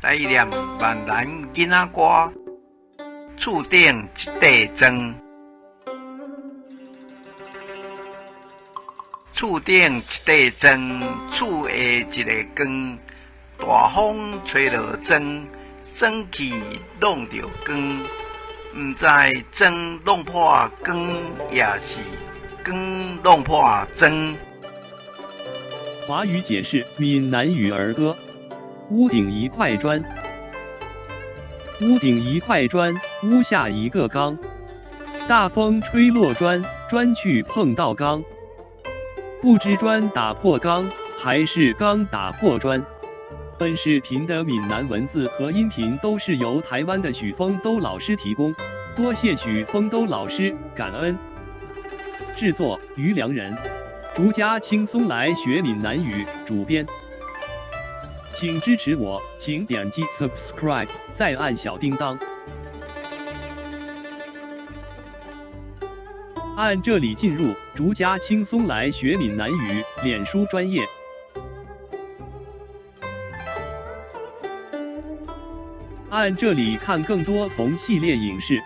来念万兰囡仔歌，厝顶一块砖，厝顶一块砖，厝下一个光。大风吹落砖，砖去弄着光。毋知砖弄破光，也是光弄破砖。华语解释闽南语儿歌。屋顶一块砖，屋顶一块砖，屋下一个缸。大风吹落砖，砖去碰到缸。不知砖打破缸，还是缸打破砖。本视频的闽南文字和音频都是由台湾的许丰都老师提供，多谢许丰都老师，感恩。制作于良人，逐家轻松来学闽南语，主编。请支持我，请点击 subscribe， 再按小叮当。按这里进入逐家轻松来学闽南语脸书专页。按这里看更多同系列影视。